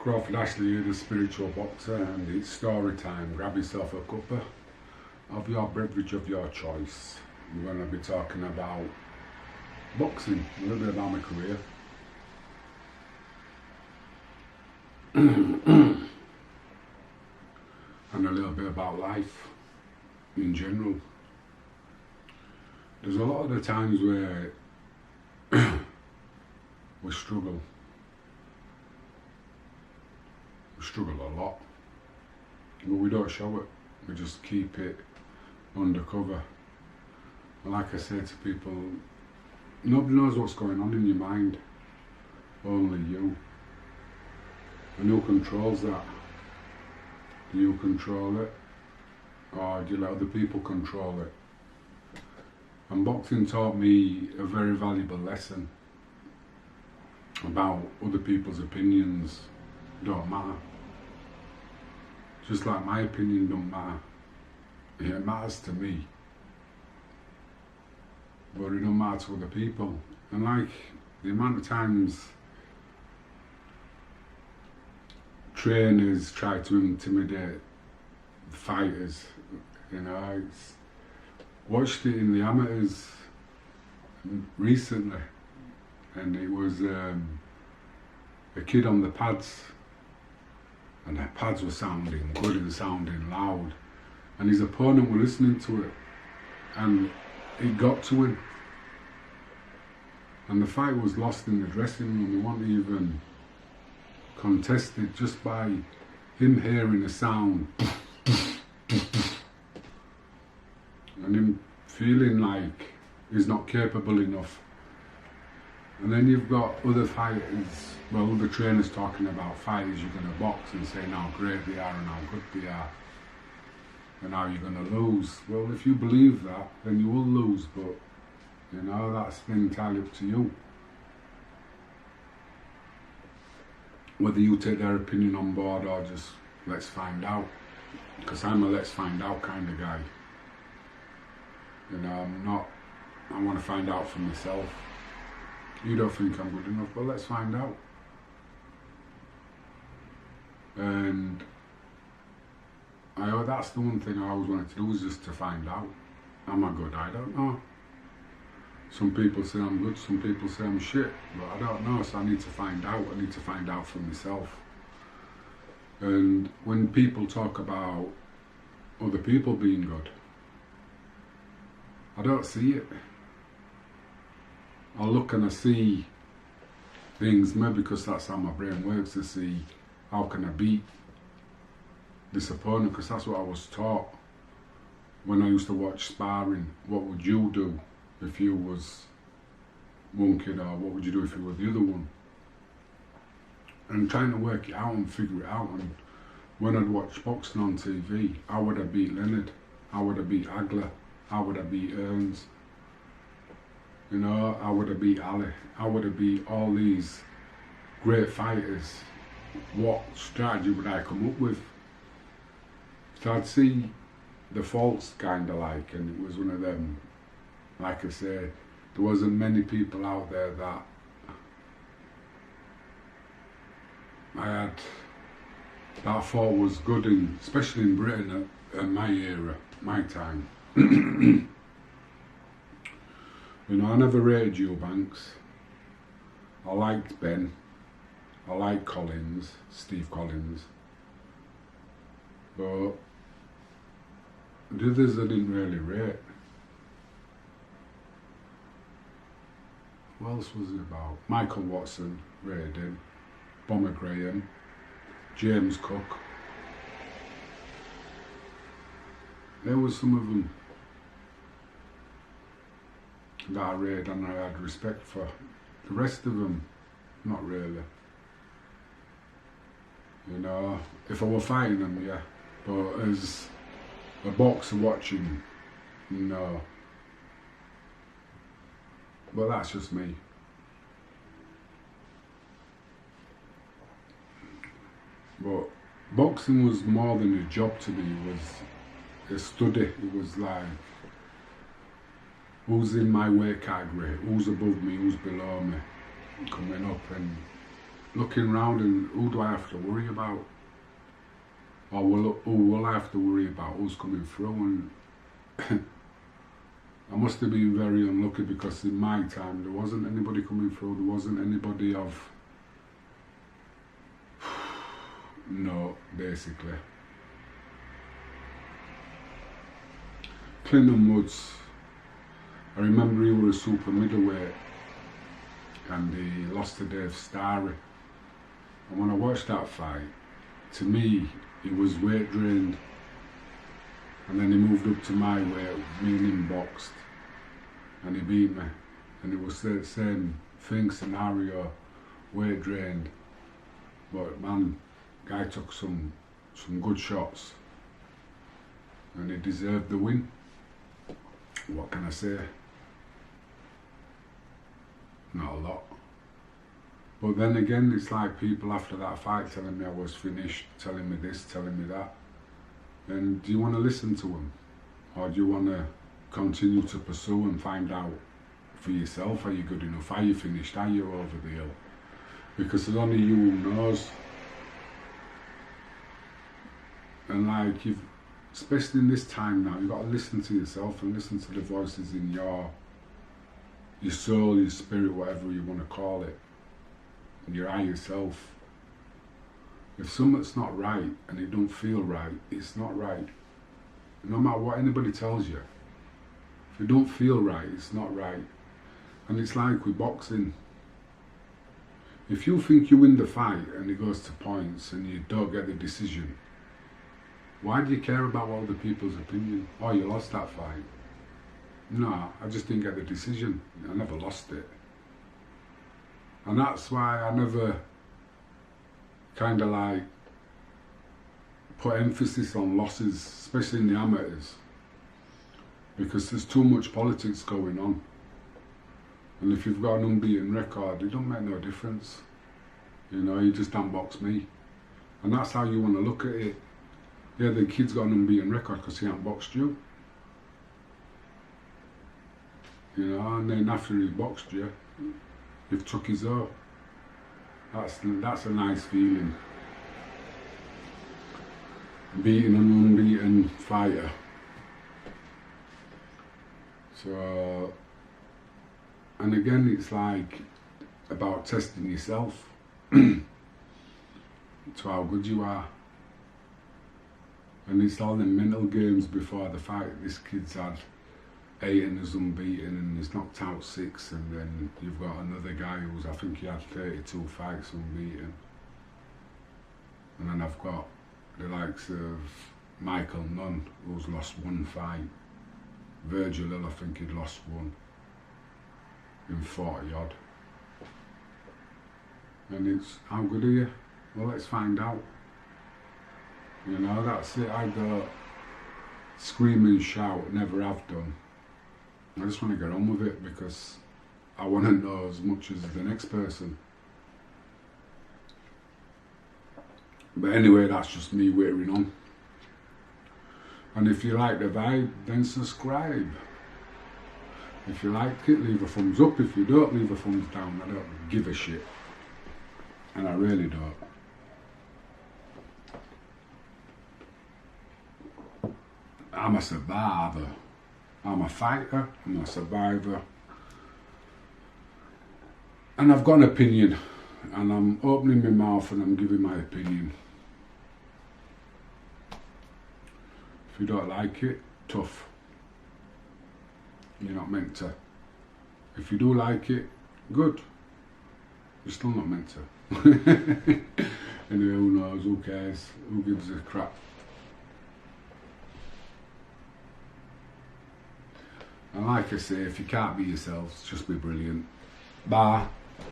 Crawford Ashley here, the spiritual boxer, and it's story time. Grab yourself a cuppa of your beverage of your choice. We're going to be talking about boxing, a little bit about my career. And a little bit about life in general. There's a lot of the times where we struggle. We struggle a lot, but we don't show it. We just keep it undercover. And like I say to people, nobody knows what's going on in your mind, only you. And who controls that? Do you control it, or do you let other people control it? And boxing taught me a very valuable lesson about other people's opinions don't matter. Just like my opinion don't matter. It matters to me, but it don't matter to other people. And like the amount of times trainers try to intimidate fighters, I watched it in the amateurs recently, and it was a kid on the pads, and the pads were sounding good and sounding loud, and his opponent were listening to it, and it got to him, and the fight was lost in the dressing room. It wasn't even contested, just by him hearing a sound and him feeling like he's not capable enough. And then you've got other fighters, well, other trainers talking about fighters you're going to box and saying how great they are and how good they are and how you're going to lose. Well, if you believe that, then you will lose, but that's entirely up to you. Whether you take their opinion on board or just let's find out, because I'm a let's find out kind of guy. I want to find out for myself. You don't think I'm good enough, but let's find out. And that's the one thing I always wanted to do, is just to find out. Am I good? I don't know. Some people say I'm good, some people say I'm shit, but I don't know, so I need to find out. I need to find out for myself. And when people talk about other people being good, I don't see it. I look and I see things, maybe because that's how my brain works, to see how can I beat this opponent, because that's what I was taught when I used to watch sparring. What would you do if you was one kid, or what would you do if you were the other one? And trying to work it out and figure it out. And when I'd watch boxing on TV, how would I beat Leonard? How would I beat Agler? How would I beat Earns? How would I beat Ali? How would I beat all these great fighters? What strategy would I come up with? So I'd see the faults and it was one of them. Like I say, there wasn't many people out there that I thought was good, especially in Britain at my era, my time. I never rated Eubanks. I liked Ben. I liked Collins, Steve Collins. But the others I didn't really rate. What else was it about? Michael Watson, rated him. Bomber Graham, James Cook. There was some of them that I rated and I had respect for. The rest of them, not really. If I were fighting them, yeah. But as a boxer watching, no. But that's just me. But boxing was more than a job to me. It was a study. It was like, who's in my weight category, who's above me, who's below me, coming up, and looking round and who do I have to worry about? Or who will I have to worry about? Who's coming through? And I must have been very unlucky, because in my time there wasn't anybody coming through, there wasn't anybody of no, basically. Clinton Woods, I remember he was a super middleweight and he lost to Dave Starry. And when I watched that fight, to me, he was weight drained. And then he moved up to my weight, me and him boxed, and he beat me. And it was the same thing, scenario, weight drained. But man, guy took some good shots, and he deserved the win. What can I say? Not a lot. But then again, it's like people after that fight telling me I was finished, telling me this, telling me that. And do you want to listen to them? Or do you want to continue to pursue and find out for yourself, are you good enough? Are you finished? Are you over the hill? Because it's only you who knows. And like, especially in this time now, you've got to listen to yourself and listen to the voices in your soul, your spirit, whatever you want to call it, your higher self. If something's not right and it don't feel right, it's not right. No matter what anybody tells you, if it don't feel right, it's not right. And it's like with boxing. If you think you win the fight and it goes to points and you don't get the decision, why do you care about other people's opinion? Oh, you lost that fight. No, I just didn't get the decision. I never lost it. And that's why I never kind of like put emphasis on losses, especially in the amateurs, because there's too much politics going on. And if you've got an unbeaten record, it don't make no difference. You know, you just don't box me. And that's how you want to look at it. Yeah, the kid's got an unbeaten record because he hasn't boxed you. You know, and then after he's boxed you, you've took his oath. That's a nice feeling. Beating an unbeaten fighter. So, and again, it's like about testing yourself to how good you are. And it's all the mental games before the fight. This kid's had 8 and is unbeaten and he's knocked out 6, and then you've got another guy who's, I think he had 32 fights unbeaten. And then I've got the likes of Michael Nunn, who's lost 1 fight. Virgil Hill, I think he'd lost 1 in 40 odd. And it's, how good are you? Well, let's find out. You know, that's it. I go scream and shout, never have done. I just want to get on with it because I want to know as much as the next person. But anyway, that's just me wearing on. And if you like the vibe, then subscribe. If you like it, leave a thumbs up. If you don't, leave a thumbs down. I don't give a shit. And I really don't. I'm a survivor. I'm a fighter, I'm a survivor. And I've got an opinion. And I'm opening my mouth and I'm giving my opinion. If you don't like it, tough. You're not meant to. If you do like it, good. You're still not meant to. Anyway, who knows, who cares, who gives a crap. And like I say, if you can't be yourselves, just be brilliant. Bye.